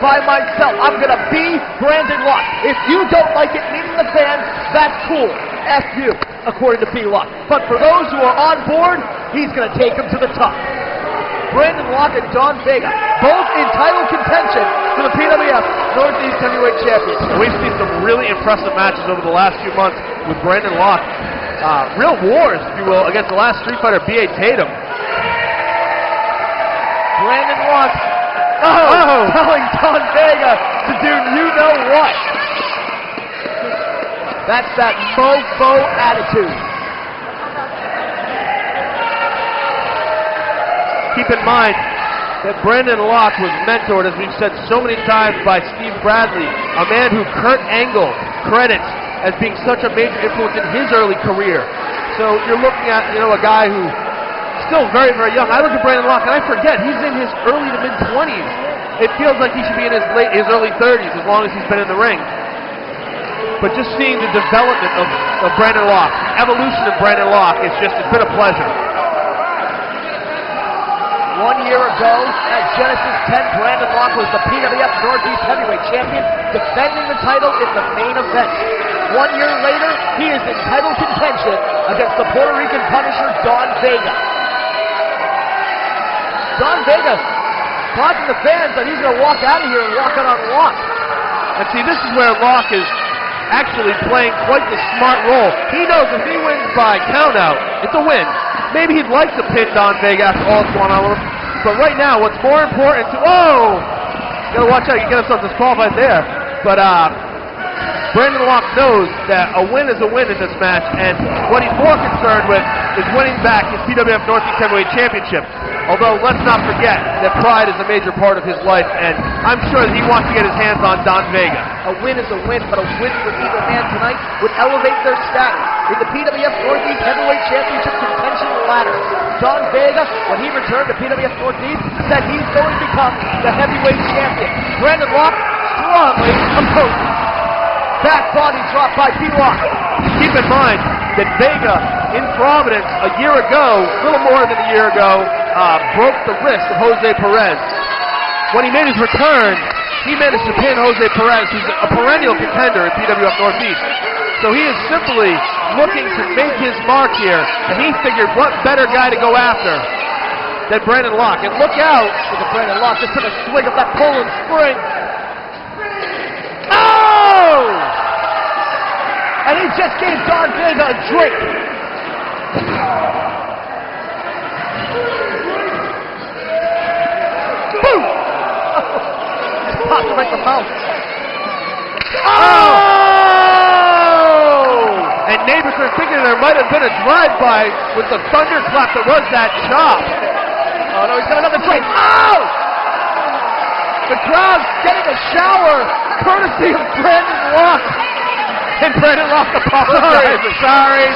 by myself. I'm going to be Brandon Locke. If you don't like it, meeting the fans, that's cool. F you, according to B-Locke. But for those who are on board, he's going to take them to the top. Brandon Locke and Don Vega, both in title contention for the PWF Northeast Heavyweight Championship. We've seen some really impressive matches over the last few months with Brandon Locke. Real wars, if you will, against the last Street Fighter, B.A. Tatum. Brandon Locke telling Don Vega to do you-know-what. That's that mofo attitude. Keep in mind that Brandon Locke was mentored, as we've said so many times, by Steve Bradley, a man who Kurt Angle credits as being such a major influence in his early career. So you're looking at, a guy who still very, very young. I look at Brandon Locke and I forget he's in his early to mid-20s. It feels like he should be in his early 30s as long as he's been in the ring. But just seeing the development of Brandon Locke, the evolution of Brandon Locke, it's been a pleasure. 1 year ago, at Genesis 10, Brandon Locke was the PWF Northeast Heavyweight Champion, defending the title in the main event. 1 year later, he is in title contention against the Puerto Rican Punisher, Don Vega. Don Vega talking to the fans that he's going to walk out of here and walk out on Locke. And see, this is where Locke is actually playing quite the smart role. He knows if he wins by countout, it's a win. Maybe he'd like to pin Don Vega after all that's going on with him. But right now, what's more important to... Gotta watch out, you get himself disqualified there. But Brandon Locke knows that a win is a win in this match, and what he's more concerned with is winning back his PWF Northeast Heavyweight Championship. Although, let's not forget that pride is a major part of his life, and I'm sure that he wants to get his hands on Don Vega. A win is a win, but a win for either man tonight would elevate their status in the PWF Northeast Heavyweight Championship contention ladder. Don Vega, when he returned to PWF Northeast, said he's going to become the heavyweight champion. Brandon Locke strongly opposed. Back body drop by B-Locke. Keep in mind that Vega in Providence a year ago, a little more than a year ago, broke the wrist of Jose Perez. When he made his return, he managed to pin Jose Perez, who's a perennial contender in PWF Northeast. So he is simply looking to make his mark here, and he figured what better guy to go after than Brandon Locke. And look out! Look at Brandon Locke just took a swig of that Poland Spring. And he just gave Don Vega a drink. Boom! Popped him right in the mouth. And neighbors were thinking there might have been a drive-by with the thunderclap that was that chop. Oh no, he's got another drink. The crowd's getting a shower courtesy of Brandon Locke. And Brandon Locke apologizes. Sorry.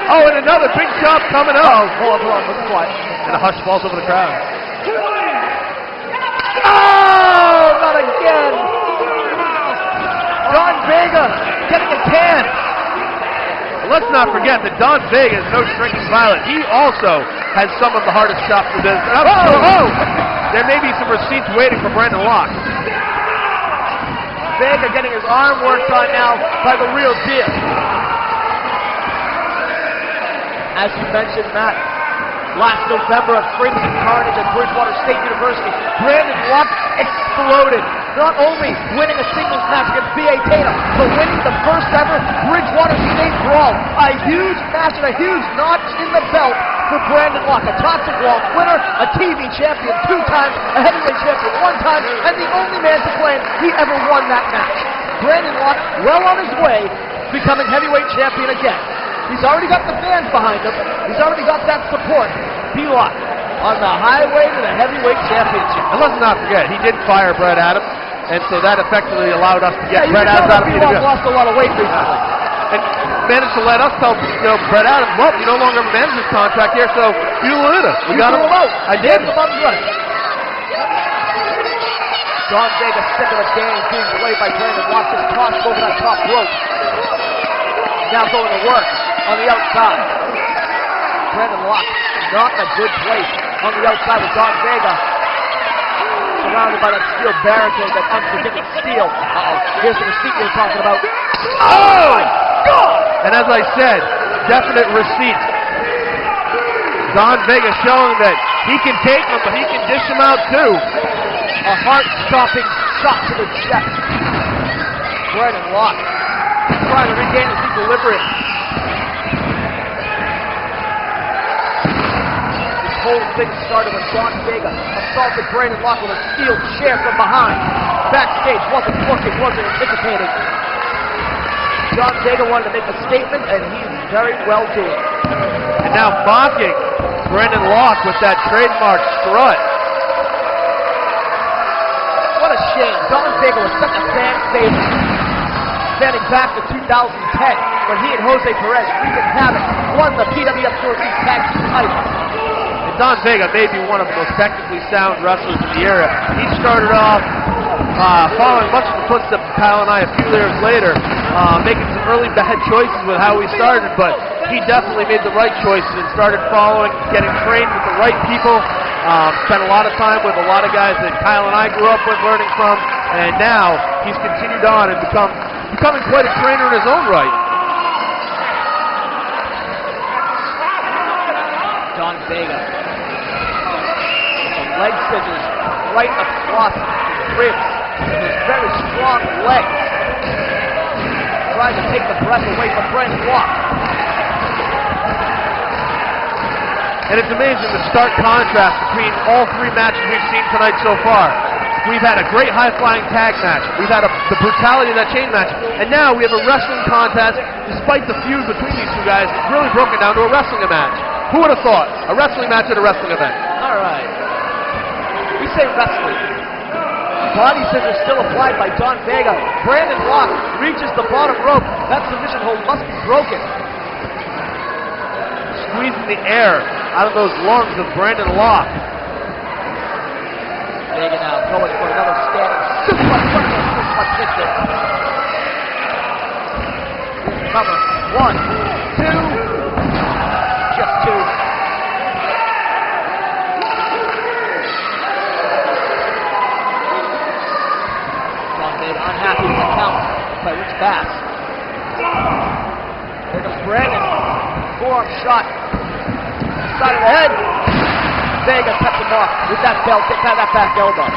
Oh, and another big chop coming up. Hold on, listen quiet. And a hush falls over the crowd. Oh, not again. Don Vega getting a can. Let's not forget that Don Vega is no shrinking violet. He also has some of the hardest chops in the business. There may be some receipts waiting for Brandon Locke. Vega getting his arm worked on now by the real deal. As you mentioned, Matt, last November at Crimson Carnage at Bridgewater State University, Brandon Locke exploded. Not only winning a singles match against B.A. Tatum, but winning the first ever Bridgewater State Brawl. A huge match and a huge notch in the belt for Brandon Locke. A Toxic Wall winner, a TV champion 2 times, a heavyweight champion 1 time, and the only man to claim he ever won that match. Brandon Locke well on his way to becoming heavyweight champion again. He's already got the fans behind him. He's already got that support. B-Locke on the highway to the heavyweight championship. And let's not forget, he did fire Brett Adams, and so that effectively allowed us to get Brett Adams out of the B-Locke lost a lot of weight recently. And managed to let us tell Brett Adams, well, you no longer have a manager's contract here, so you live it. We got him out. I did. Don Vega sick of the game being played by Brandon Locke, just tossed over that top rope. Now going to work on the outside. Brandon Locke not in a good place on the outside with Don Vega. surrounded by that steel barricade, that unpredictable steel. Uh-oh, here's the receipt you were talking about. Oh! My God! And as I said, definite receipt. Don Vega showing that he can take him, but he can dish him out too. A heart-stopping shot to the chest. Brandon Locke trying to regain his equilibrium. This whole thing started when Don Vega assaulted Brandon Locke with a steel chair from behind. Backstage, wasn't looking, wasn't anticipating. Don Vega wanted to make a statement, and he's very well doing. And now mocking Brandon Locke with that trademark strut. What a shame. Don Vega was such a fan favorite. Standing back to 2010, when he and Jose Perez wreaked havoc, won the PWF Northeast Tag Team title. And Don Vega may be one of the most technically sound wrestlers in the era. He started off following much of the footsteps of Kyle and I a few years later, making some early bad choices with how we started, but he definitely made the right choices and started following, getting trained with the right people, spent a lot of time with a lot of guys that Kyle and I grew up with, learning from, and now he's continued on and becoming quite a trainer in his own right. Don Vega with the leg scissors right across his ribs. His very strong legs. Trying to take the breath away from Brandon Locke. And it's amazing the stark contrast between all three matches we've seen tonight so far. We've had a great high-flying tag match. We've had the brutality of that chain match. And now we have a wrestling contest, despite the feud between these two guys, really broken down to a wrestling match. Who would have thought? A wrestling match at a wrestling event. All right. We say wrestling. Body scissors still applied by Don Vega. Brandon Locke reaches the bottom rope. That submission hold must be broken. Squeezing the air out of those lungs of Brandon Locke. Vega now going for another standing suplex. Suplex hits it. Cover. 1, 2. Just 2. Unhappy with the count by Rich Bass. There goes Brandon. Forearm shot. Side of the head. Vega cuts him off with that belt, that back elbow.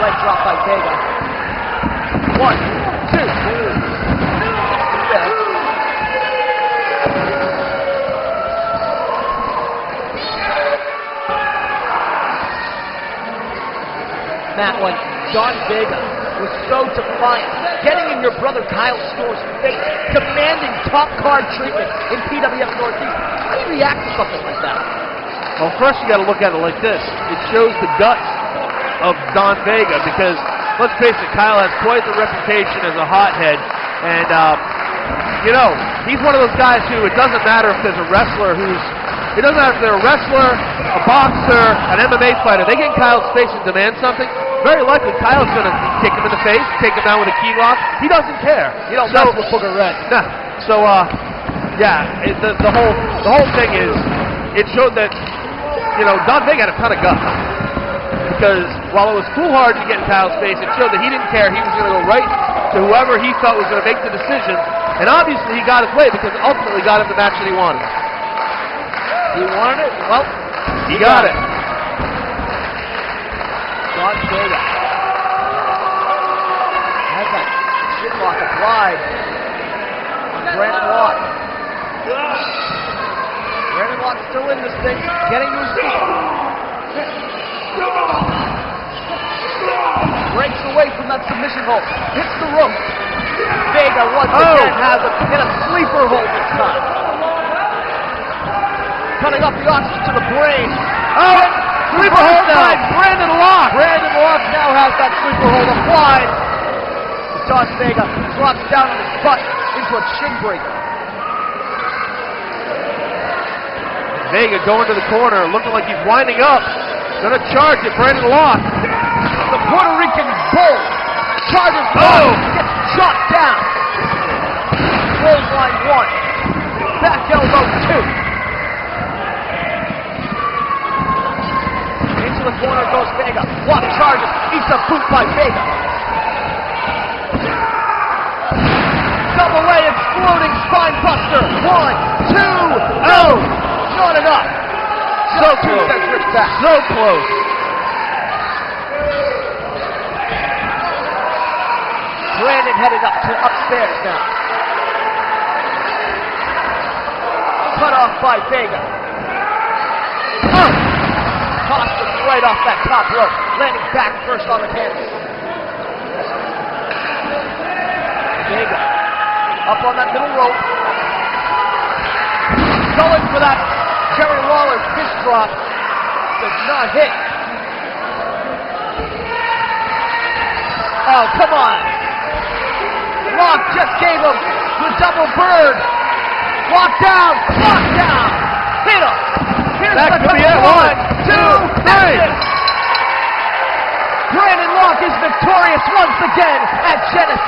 Leg drop by Vega. 1, 2. Yeah. Matt, when Don Vega was so defiant, getting in your brother Kyle Store's face, demanding top card treatment in PWF Northeast, how do you react to something like that? Well, first you got to look at it like this. It shows the guts of Don Vega because, let's face it, Kyle has quite the reputation as a hothead, and you know, he's one of those guys who it doesn't matter if there's a wrestler it doesn't matter if they're a wrestler, a boxer, an MMA fighter. They get in Kyle's face and demand something. Very likely Kyle's going to kick him in the face, take him down with a key lock. He doesn't care. You don't mess with Booger Red. Nah. So, yeah, the whole thing is, it showed that, you know, Don Vega had a ton of guts. Because while it was foolhardy to get in Kyle's face, it showed that he didn't care. He was going to go right to whoever he felt was going to make the decision. And obviously he got his way because it ultimately got him the match that he wanted. He wanted it? Well, he got it. Don Vega has that shin lock applied on Brandon Locke. Brandon Locke still in this thing, getting to his feet. Breaks away from that submission hold, hits the rope. Vega once again has him in a sleeper hold this time. Cutting up the oxygen to the brain. Sleeper hold by Brandon Locke. Brandon Locke now has that sleeper hold applied. Don Vega drops down on his butt into a chin breaker. Vega going to the corner, looking like he's winding up. Gonna charge at Brandon Locke. The Puerto Rican Bull charges Locke, gets shot down. Clothesline 1. Back elbow 2. the corner goes Vega. Locke charges, eats a boot by Vega. Double leg exploding spine buster. 1, 2, oh! Not enough. So close. So close. Brandon headed upstairs now. Cut off by Vega. Tossed him right off that top rope, landing back first on the canvas. Vega up on that middle rope. Going for that Jerry Lawler fist drop. Does not hit. Oh, come on. Locke just gave him the double bird. Lock down. Hit him. Here's That the could be it. 1, 2, 3. Brandon Locke is victorious once again at Genesis.